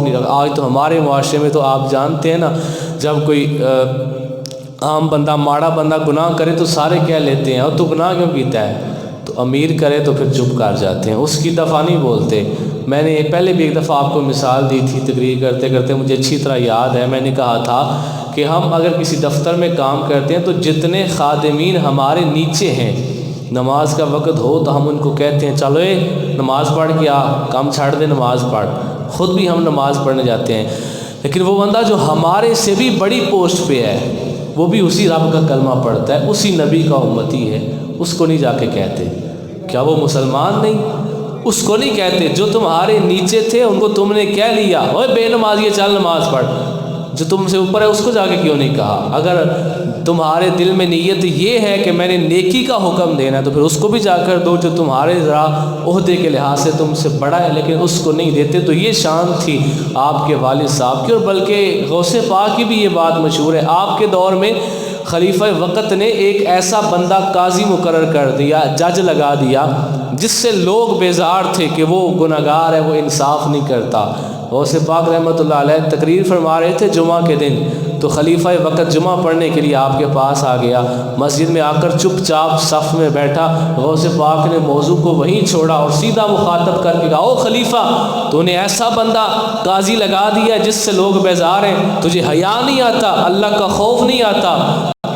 نہیں رکھا۔ آج تو ہمارے معاشرے میں تو آپ جانتے ہیں نا، جب کوئی عام بندہ، ماڑا بندہ گناہ کرے تو سارے کہہ لیتے ہیں اور تو گناہ کیوں پیتا ہے، تو امیر کرے تو پھر چپ کر جاتے ہیں، اس کی دفعہ نہیں بولتے۔ میں نے پہلے بھی ایک دفعہ آپ کو مثال دی تھی، تقریر کرتے کرتے مجھے اچھی طرح یاد ہے، میں نے کہا تھا کہ ہم اگر کسی دفتر میں کام کرتے ہیں تو جتنے خادمین ہمارے نیچے ہیں، نماز کا وقت ہو تو ہم ان کو کہتے ہیں چلو نماز پڑھ کے آ، کام چھاڑ دے نماز پڑھ، خود بھی ہم نماز پڑھنے جاتے ہیں۔ لیکن وہ بندہ جو ہمارے سے بھی بڑی پوسٹ پہ ہے، وہ بھی اسی رب کا کلمہ پڑھتا ہے، اسی نبی کا امتی ہے، اس کو نہیں جا کے کہتے کیا وہ مسلمان نہیں؟ اس کو نہیں کہتے۔ جو تمہارے نیچے تھے ان کو تم نے کہہ لیا اوے بے نمازی چل نماز پڑھ، جو تم سے اوپر ہے اس کو جا کے کیوں نہیں کہا؟ اگر تمہارے دل میں نیت یہ ہے کہ میں نے نیکی کا حکم دینا ہے تو پھر اس کو بھی جا کر دو جو تمہارے ذرا عہدے کے لحاظ سے تم سے بڑا ہے، لیکن اس کو نہیں دیتے۔ تو یہ شان تھی آپ کے والد صاحب کی، اور بلکہ غوث پاک کی بھی یہ بات مشہور ہے، آپ کے دور میں خلیفہ وقت نے ایک ایسا بندہ قاضی مقرر کر دیا، جج لگا دیا، جس سے لوگ بیزار تھے کہ وہ گناہگار ہے، وہ انصاف نہیں کرتا۔ غوث پاک رحمۃ اللہ علیہ تقریر فرما رہے تھے جمعہ کے دن، تو خلیفہ وقت جمعہ پڑھنے کے لیے آپ کے پاس آ گیا، مسجد میں آ کر چپ چاپ صف میں بیٹھا۔ غوث پاک نے موضوع کو وہیں چھوڑا اور سیدھا مخاطب کر کے کہا او خلیفہ، تو نے ایسا بندہ قاضی لگا دیا جس سے لوگ بیزار ہیں، تجھے حیا نہیں آتا، اللہ کا خوف نہیں آتا؟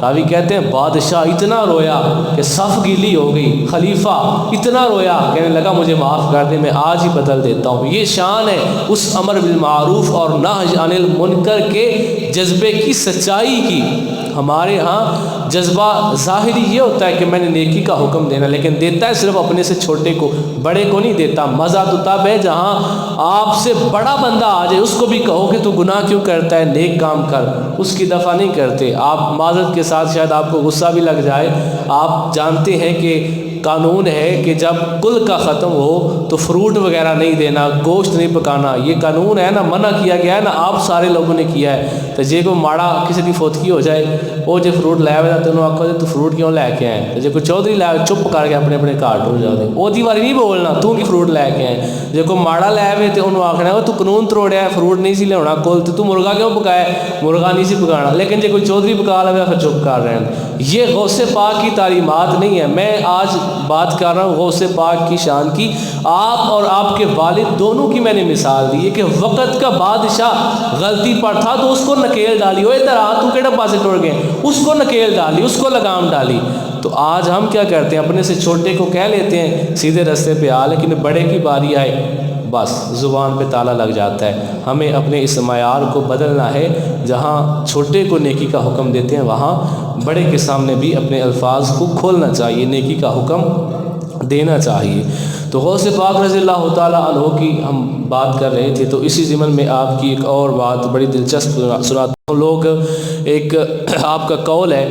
راوی کہتے ہیں بادشاہ اتنا رویا کہ صف گیلی ہو گئی، خلیفہ اتنا رویا کہنے لگا مجھے معاف کر دے، میں آج ہی بدل دیتا ہوں۔ یہ شان ہے اس امر بالمعروف اور نہی عن المنکر کے جذبے کی، سچائی کی۔ ہمارے ہاں جذبہ ظاہری یہ ہوتا ہے کہ میں نے نیکی کا حکم دینا، لیکن دیتا ہے صرف اپنے سے چھوٹے کو، بڑے کو نہیں دیتا۔ مزہ تو تب ہے جہاں آپ سے بڑا بندہ آ جائے، اس کو بھی کہو کہ تو گناہ کیوں کرتا ہے، نیک کام کر، اس کی دفعہ نہیں کرتے۔ آپ معذرت کے ساتھ شاید آپ کو غصہ بھی لگ جائے، آپ جانتے ہیں کہ قانون ہے کہ جب کل کا ختم ہو تو فروٹ وغیرہ نہیں دینا، گوشت نہیں پکانا، یہ قانون ہے نا، منع کیا گیا ہے نا، آپ سارے لوگوں نے کیا ہے۔ تو جے کو ماڑا کسی کی فوتگی ہو جائے، وہ جو فروٹ لے آئے تو انہوں آکھو تو فروٹ کیوں لے کے آئے، جے کوئی چودھری لے آئے چپ کر کے اپنے اپنے گھر ٹر جاتے، وہ دی واری نہیں بولنا تو کی فروٹ لے کے آئے۔ جے کوئی ماڑا لے آئے تو انہوں آکھنا تو قانون تروڑیا ہے، فروٹ نہیں سی لیا کول تو مرغا کیوں پکایا، مرغا نہیں سی پکانا، لیکن جے کوئی چودھری پکا لے پھر چپ کر رہے ہیں۔ یہ غوث پاک کی تعلیمات نہیں ہے۔ میں آج بات کر رہا ہوں غوث پاک کی شان کی۔ آپ اور آپ کے والد دونوں کی میں نے مثال دی ہے کہ وقت کا بادشاہ غلطی پر تھا تو اس کو نکیل ڈالی، وہ ادھر آ تو کیڑے پاسے ٹر گئے، اس کو نکیل ڈالی، اس کو لگام ڈالی۔ تو آج ہم کیا کرتے ہیں، اپنے سے چھوٹے کو کہہ لیتے ہیں سیدھے رستے پہ آ، لیکن بڑے کی باری آئے بس زبان پہ تالا لگ جاتا ہے۔ ہمیں اپنے اس معیار کو بدلنا ہے، جہاں چھوٹے کو نیکی کا حکم دیتے ہیں وہاں بڑے کے سامنے بھی اپنے الفاظ کو کھولنا چاہیے، نیکی کا حکم دینا چاہیے۔ تو غوث پاک رضی اللہ تعالیٰ عنہ کی ہم بات کر رہے تھے، تو اسی ضمن میں آپ کی ایک اور بات بڑی دلچسپ سناتا ہوں۔ لوگ ایک آپ کا قول ہے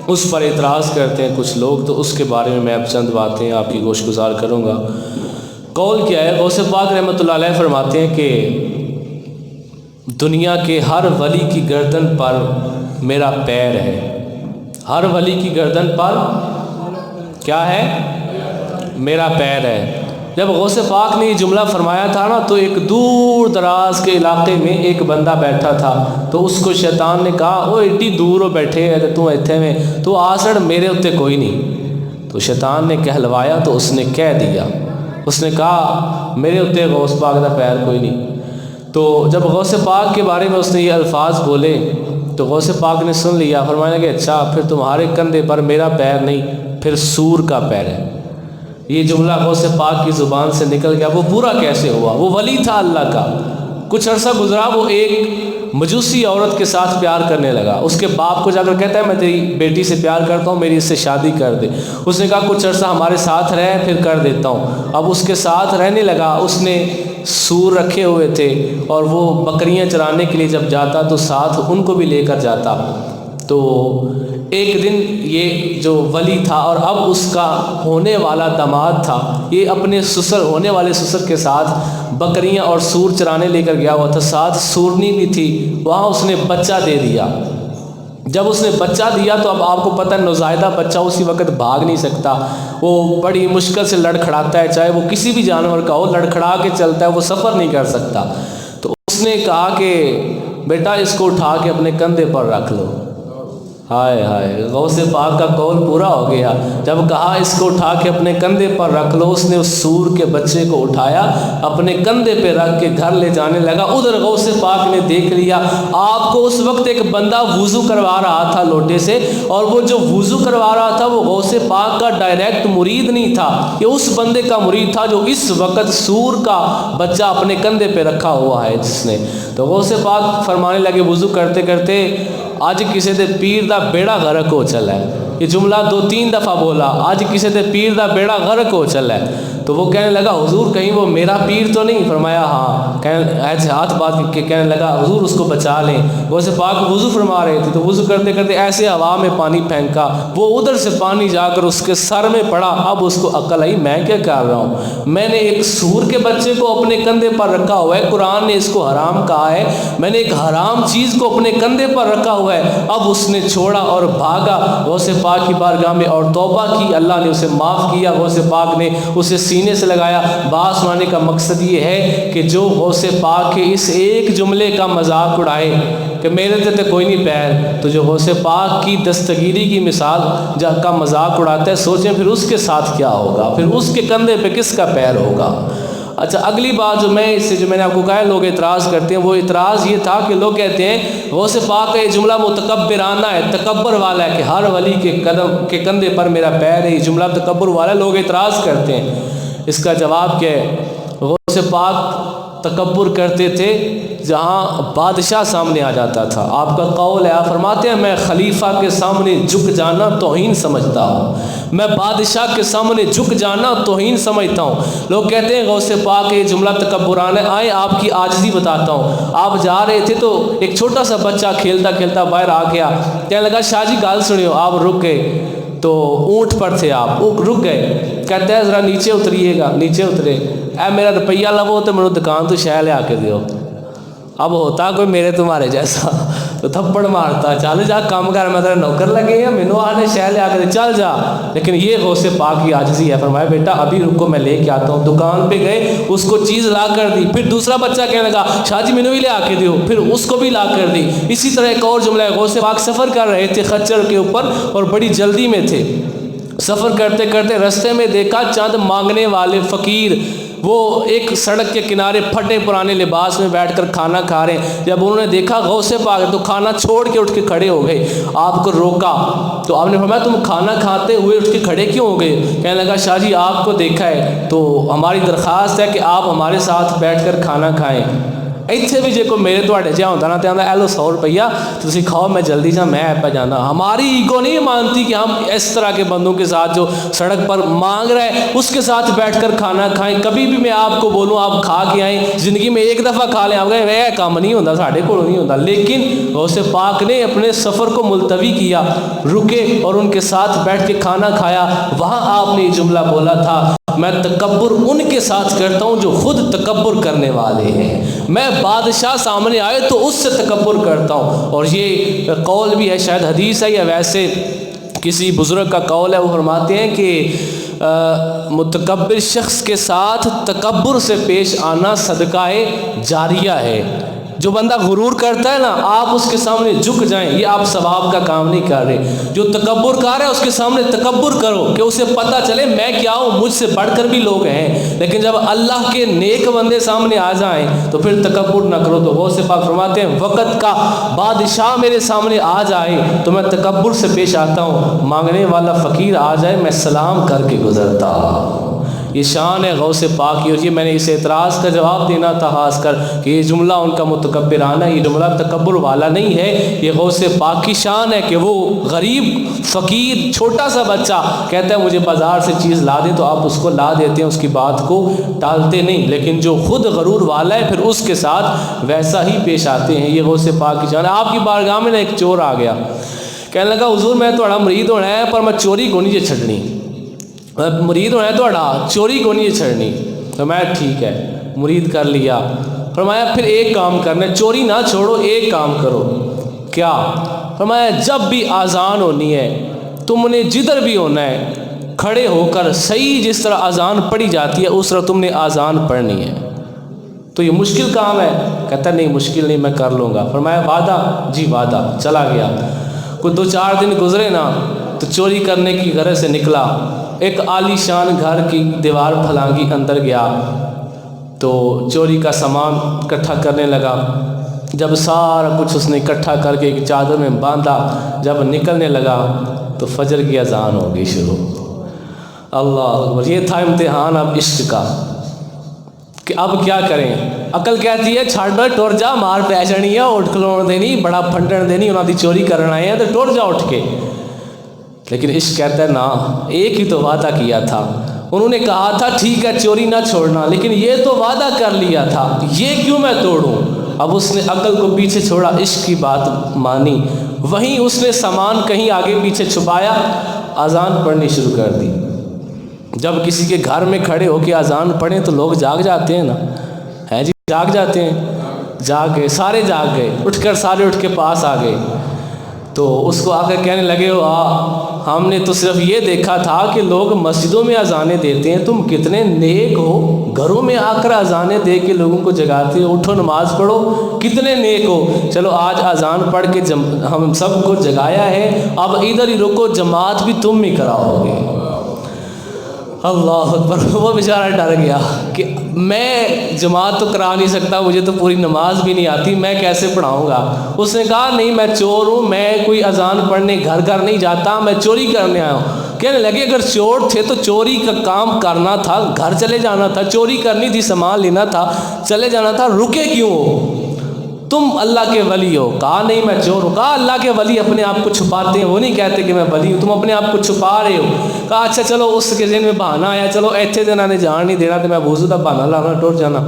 اس پر اعتراض کرتے ہیں کچھ لوگ، تو اس کے بارے میں میں اب چند باتیں آپ کی گوش گزار کروں گا۔ قول کیا ہے؟ غوث پاک رحمۃ اللہ علیہ فرماتے ہیں کہ دنیا کے ہر ولی کی گردن پر میرا پیر ہے، ہر ولی کی گردن پر کیا ہے؟ میرا پیر ہے۔ جب غوث پاک نے یہ جملہ فرمایا تھا نا، تو ایک دور دراز کے علاقے میں ایک بندہ بیٹھا تھا، تو اس کو شیطان نے کہا وہ ایڈی دور بیٹھے ہے تو ایتھے میں تو آسڑ میرے اتنے کوئی نہیں۔ تو شیطان نے کہلوایا تو اس نے کہہ دیا، اس نے کہا میرے اتنے غوث پاک کا پیر کوئی نہیں۔ تو جب غوث پاک کے بارے میں اس نے یہ الفاظ بولے تو غوث پاک نے سن لیا، فرمایا کہ اچھا پھر تمہارے کندھے پر میرا پیر نہیں، پھر سور کا پیر ہے۔ یہ جملہ غوث پاک کی زبان سے نکل گیا۔ وہ پورا کیسے ہوا؟ وہ ولی تھا اللہ کا، کچھ عرصہ گزرا، وہ ایک مجوسی عورت کے ساتھ پیار کرنے لگا، اس کے باپ کو جا کر کہتا ہے میں تیری بیٹی سے پیار کرتا ہوں، میری اس سے شادی کر دے۔ اس نے کہا کچھ عرصہ ہمارے ساتھ رہ پھر کر دیتا ہوں۔ اب اس کے ساتھ رہنے لگا، اس نے سور رکھے ہوئے تھے اور وہ بکریاں چرانے کے لیے جب جاتا تو ساتھ ان کو بھی لے کر جاتا۔ تو ایک دن یہ جو ولی تھا اور اب اس کا ہونے والا داماد تھا، یہ اپنے سسر ہونے والے سسر کے ساتھ بکریاں اور سور چرانے لے کر گیا ہوا تھا، ساتھ سورنی بھی تھی، وہاں اس نے بچہ دے دیا۔ جب اس نے بچہ دیا تو اب آپ کو پتہ ہے نوزائیدہ بچہ اسی وقت بھاگ نہیں سکتا، وہ بڑی مشکل سے لڑکھڑاتا ہے، چاہے وہ کسی بھی جانور کا ہو، لڑکھڑا کے چلتا ہے، وہ سفر نہیں کر سکتا۔ تو اس اس نے کہا کہ بیٹا اس کو اٹھا کے اپنے کندھے پر رکھ لو۔ ہائے ہائے، غوث پاک کا قول پورا ہو گیا۔ جب کہا اس کو اٹھا کے اپنے کندھے پر رکھ لو، اس نے اس سور کے بچے کو اٹھایا، اپنے کندھے پہ رکھ کے گھر لے جانے لگا۔ ادھر غوث پاک نے دیکھ لیا، آپ کو اس وقت ایک بندہ وضو کروا رہا تھا لوٹے سے، اور وہ جو وضو کروا رہا تھا وہ غوث پاک کا ڈائریکٹ مرید نہیں تھا، یہ اس بندے کا مرید تھا جو اس وقت سور کا بچہ اپنے کندھے پہ رکھا ہوا ہے جس نے۔ تو غوث پاک فرمانے لگے وضو کرتے کرتے، اج کسی دے پیر دا بیڑا غرق ہو چلا ہے۔ یہ جملہ 2-3 دفعہ بولا، اج کسی دے پیر دا بیڑا غرق ہو چلا ہے۔ تو وہ کہنے لگا حضور کہیں وہ میرا پیر تو نہیں؟ فرمایا ہاں۔ ایسے ہاتھ بات کے کہنے لگا حضور اس کو بچا لیں۔ غوث پاک وضو فرما رہے تھے، تو وضو کرتے کرتے ایسے ہوا میں پانی پھینکا، وہ ادھر سے پانی جا کر اس کے سر میں پڑا۔ اب اس کو عقل آئی میں کیا کر رہا ہوں، میں نے ایک سور کے بچے کو اپنے کندھے پر رکھا ہوا ہے، قرآن نے اس کو حرام کہا ہے، میں نے ایک حرام چیز کو اپنے کندھے پر رکھا ہوا ہے۔ اب اس نے چھوڑا اور بھاگا غوث پاک کی بارگاہ میں اور توبہ کی، اللہ نے اسے معاف کیا، غوث پاک نے اسے سینے سے لگایا۔ بات سنانے کا مقصد یہ ہے کہ جو غوث پاک کے اس ایک جملے کا مذاق اڑائے کہ میرے تے کوئی نہیں پیر، تو جو غوث پاک کی دستگیری کی مثال کا مذاق اڑاتا ہے، سوچیں پھر اس کے ساتھ کیا ہوگا، پھر اس کے کندھے پہ کس کا پیر ہوگا۔ اچھا اگلی بات جو میں نے آپ کو کہا ہے لوگ اعتراض کرتے ہیں، وہ اعتراض یہ تھا کہ لوگ کہتے ہیں غوث پاک کا یہ جملہ متکبرانہ ہے، تکبر والا ہے کہ ہر ولی کے قدم کے کندھے پر میرا پیر ہے، یہ جملہ تکبر والا ہے، لوگ اعتراض کرتے ہیں۔ اس کا جواب کیا ہے؟ غوث پاک تکبر کرتے تھے جہاں بادشاہ سامنے آ جاتا تھا۔ آپ کا قول ہے، آپ فرماتے ہیں میں خلیفہ کے سامنے جھک جانا توہین سمجھتا ہوں، میں بادشاہ کے سامنے جھک جانا توہین سمجھتا ہوں۔ لوگ کہتے ہیں غوث پاک یہ جملہ تکبرانہ ہے۔ آئے آپ کی عاجزی بتاتا ہوں، آپ جا رہے تھے تو ایک چھوٹا سا بچہ کھیلتا کھیلتا باہر آ گیا، کہنے لگا شاہ جی گال سنیو، آپ رک گئے، تو اونٹ پر تھے آپ، رک گئے، کہتے ہیں ذرا نیچے اتریے گا، نیچے اترے، اے میرا روپیہ لو تو میرے دکان تو شہ لے آ کے دیو۔ اب ہوتا کوئی میرے تمہارے جیسا تو تھپڑ مارتا، چل جا کام کر، میں تیرا نوکر لگے ہیں، مینو آنے شہ لے آ کے دے، چل جا۔ لیکن یہ غوث پاک کی عاجزی ہے، فرمایا بیٹا ابھی رکو میں لے کے آتا ہوں۔ دکان پہ گئے، اس کو چیز لا کر دی، پھر دوسرا بچہ کہنے لگا شاہ جی مینو بھی لے آ کے دیو، پھر اس کو بھی لا کر دی۔ اسی طرح ایک اور جملہ ہے، غوث پاک سفر کر رہے تھے خچر کے اوپر اور بڑی جلدی میں تھے، سفر کرتے کرتے رستے میں دیکھا چند مانگنے والے فقیر، وہ ایک سڑک کے کنارے پھٹے پرانے لباس میں بیٹھ کر کھانا کھا رہے ہیں۔ جب انہوں نے دیکھا غوث پاک تو کھانا چھوڑ کے اٹھ کے کھڑے ہو گئے، آپ کو روکا تو آپ نے فرمایا تم کھانا کھاتے ہوئے اٹھ کے کھڑے کیوں ہو گئے؟ کہنے لگا شاہ جی آپ کو دیکھا ہے تو ہماری درخواست ہے کہ آپ ہمارے ساتھ بیٹھ کر کھانا کھائیں۔ اتنے بھی جے کوئی میرے تھوڑے جہاں ہوتا نا تو آتا لو 100 روپیہ تو تسی کھاؤ میں جلدی جا میں پہ جانا۔ ہماری ایگو نہیں مانتی کہ ہم اس طرح کے بندوں کے ساتھ جو سڑک پر مانگ رہے ہیں اس کے ساتھ بیٹھ کر کھانا کھائیں۔ کبھی بھی میں آپ کو بولوں آپ کھا کے آئیں، زندگی میں ایک دفعہ کھا لیں، آپ کہیں یہ کام نہیں ہوتا ساڑھے کو نہیں ہوتا، لیکن غوث پاک نے اپنے سفر کو ملتوی کیا، رکے اور ان کے ساتھ بیٹھ کے کھانا کھایا۔ وہاں آپ نے یہ جملہ بولا تھا میں تکبر ان کے ساتھ کرتا ہوں جو خود تکبر کرنے والے ہیں، میں بادشاہ سامنے آئے تو اس سے تکبر کرتا ہوں۔ اور یہ قول بھی ہے، شاید حدیث ہے یا ویسے کسی بزرگ کا قول ہے، وہ فرماتے ہیں کہ متکبر شخص کے ساتھ تکبر سے پیش آنا صدقہ جاریہ ہے۔ جو بندہ غرور کرتا ہے نا، آپ اس کے سامنے جھک جائیں، یہ آپ ثواب کا کام نہیں کر رہے۔ جو تکبر کر رہا ہے اس کے سامنے تکبر کرو کہ اسے پتہ چلے میں کیا ہوں، مجھ سے بڑھ کر بھی لوگ ہیں۔ لیکن جب اللہ کے نیک بندے سامنے آ جائیں تو پھر تکبر نہ کرو۔ تو غوث پاک فرماتے ہیں وقت کا بادشاہ میرے سامنے آ جائے تو میں تکبر سے پیش آتا ہوں، مانگنے والا فقیر آ جائے میں سلام کر کے گزرتا۔ یہ شان ہے غوث پاک کی، اور یہ میں نے اس اعتراض کا جواب دینا تھا خاص کر کہ یہ جملہ ان کا متکبرانہ، یہ جملہ تکبر والا نہیں ہے، یہ غوث پاک کی شان ہے کہ وہ غریب فقیر چھوٹا سا بچہ کہتا ہے مجھے بازار سے چیز لا دیں تو آپ اس کو لا دیتے ہیں، اس کی بات کو ٹالتے نہیں، لیکن جو خود غرور والا ہے پھر اس کے ساتھ ویسا ہی پیش آتے ہیں۔ یہ غوث پاک کی شان ہے۔ آپ کی بارگاہ میں ایک چور آ گیا، کہنے لگا حضور میں تھوڑا مرید ہونا ہے پر میں چوری کو نہیں چھڑنی، مرید ہونا ہے تھوڑا چوری کو نہیں چھڑنی۔ تو میں ٹھیک ہے مرید کر لیا۔ فرمایا پھر ایک کام کرنا ہے، چوری نہ چھوڑو، ایک کام کرو۔ کیا؟ فرمایا جب بھی اذان ہونی ہے تم نے جدھر بھی ہونا ہے کھڑے ہو کر صحیح جس طرح اذان پڑھی جاتی ہے اس طرح تم نے اذان پڑھنی ہے۔ تو یہ مشکل کام ہے؟ کہتا ہے نہیں مشکل نہیں، میں کر لوں گا۔ فرمایا وعدہ؟ جی وعدہ۔ چلا گیا۔ کوئی 2-4 دن گزرے نا تو چوری کرنے کی غرض سے نکلا، ایک عالی شان گھر کی دیوار پھلانگی، اندر گیا تو چوری کا سامان اکٹھا کرنے لگا۔ جب سارا کچھ اس نے اکٹھا کر کے ایک چادر میں باندھا، جب نکلنے لگا تو فجر کی اذان ہو گئی شروع۔ اللہ اکبر! یہ تھا امتحان اب عشق کا کہ اب کیا کریں۔ عقل کہتی ہے چھڑ ٹر جا، مار پی جانی ہے، اٹھ کھلون دینی، بڑا پھنڈن دینی، انہوں دی چوری کرنا آئے ہیں تو ٹر جا اٹھ کے۔ لیکن عشق کہتا ہے نا، ایک ہی تو وعدہ کیا تھا، انہوں نے کہا تھا ٹھیک ہے چوری نہ چھوڑنا، لیکن یہ تو وعدہ کر لیا تھا، یہ کیوں میں توڑوں؟ اب اس نے عقل کو پیچھے چھوڑا، عشق کی بات مانی، وہیں اس نے سامان کہیں آگے پیچھے چھپایا، اذان پڑھنی شروع کر دی۔ جب کسی کے گھر میں کھڑے ہو کے اذان پڑھیں تو لوگ جاگ جاتے ہیں نا، ہے جی جاگ جاتے ہیں، جاگ گئے، سارے جاگ گئے، سارے اٹھ کے پاس آ گئے۔ تو اس کو آ کر کہنے لگے ہم نے تو صرف یہ دیکھا تھا کہ لوگ مسجدوں میں اذانیں دیتے ہیں، تم کتنے نیک ہو، گھروں میں آ کر اذانیں دے کے لوگوں کو جگاتے ہو، اٹھو نماز پڑھو، کتنے نیک ہو۔ چلو آج اذان پڑھ کے ہم سب کو جگایا ہے، اب ادھر ہی رکو، جماعت بھی تم ہی کراؤ گے۔ اللہ اکبر! وہ بیچارہ ڈر گیا کہ میں جماعت تو کرا نہیں سکتا، مجھے تو پوری نماز بھی نہیں آتی، میں کیسے پڑھاؤں گا۔ اس نے کہا نہیں میں چور ہوں، میں کوئی اذان پڑھنے گھر گھر نہیں جاتا، میں چوری کرنے آیا ہوں۔ کہنے لگے اگر چور تھے تو چوری کا کام کرنا تھا، گھر چلے جانا تھا، چوری کرنی تھی، سامان لینا تھا، چلے جانا تھا، رکے کیوں ہو؟ تم اللہ کے ولی ہو۔ کہا نہیں میں چور ہوں۔ کہا اللہ کے ولی اپنے آپ کو چھپاتے ہیں، وہ نہیں کہتے کہ میں ولی ہوں، تم اپنے آپ کو چھپا رہے ہو۔ کہا اچھا چلو، اس کے ذہن میں بہانہ آیا، چلو ایتھے دن نے جان نہیں دینا تو میں وضو کا بہانہ لانا ٹر جانا۔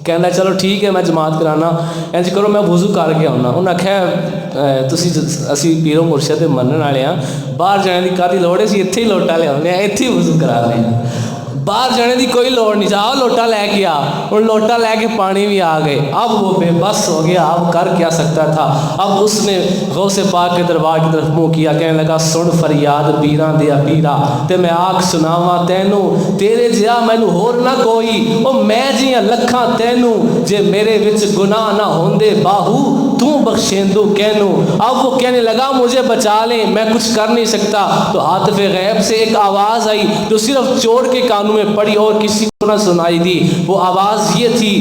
کہنا چلو ٹھیک ہے میں جماعت کرانا، انج کرو میں وضو کر کے آنا۔ انہیں آخیا اسی پیرو مرشد دے منن والے ہاں، باہر جانے کی کاری لوڑ ہے، اسی اتنے ہی لوٹا لیا، اتنے ہی وضو کرا رہے ہیں، باہر جانے کی کوئی لوڑ نہیں، جاؤ لوٹا لے کے آ۔ اور لوٹا لے کے پانی بھی آ گئے۔ اب وہ بے بس ہو گیا، اب کر کیا سکتا تھا۔ اب اس نے غوث پاک کے دربار کی طرف منہ کیا، کہنے لگا سن فریاد پیراں دیا پیرا، تے میں آکھ سناواں تینوں، تیرے جیا مینوں ہور نہ کوئی، او میں جیاں لکھاں تینوں، جے میرے وچ گناہ نہ ہوندے باہو تو بخشیندو کینوں۔ اب وہ کہنے لگا مجھے بچا لیں، میں کچھ کر نہیں سکتا۔ تو عاطف غیب سے ایک آواز آئی جو صرف چور کے کانوں میں پڑی اور کسی کو نہ سنائی دی۔ وہ آواز یہ تھی،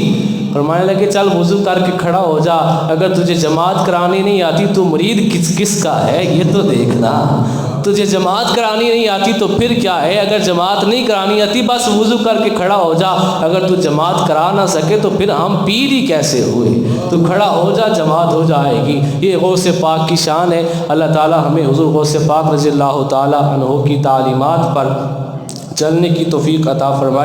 فرمانے لگے چل وضو کر کے کھڑا ہو جا، اگر تجھے جماعت کرانی نہیں آتی تو مرید کس کا ہے یہ تو دیکھنا، تجھے جماعت کرانی نہیں آتی تو پھر کیا ہے، اگر جماعت نہیں کرانی آتی بس وضو کر کے کھڑا ہو جا، اگر تو جماعت کرا نہ سکے تو پھر ہم پیر ہی کیسے ہوئے، تو کھڑا ہو جا جماعت ہو جائے گی۔ یہ غوث پاک کی شان ہے۔ اللہ تعالی ہمیں حضور غوث پاک رضی اللہ تعالی عنہ کی تعلیمات پر چلنے کی توفیق عطا فرمائے۔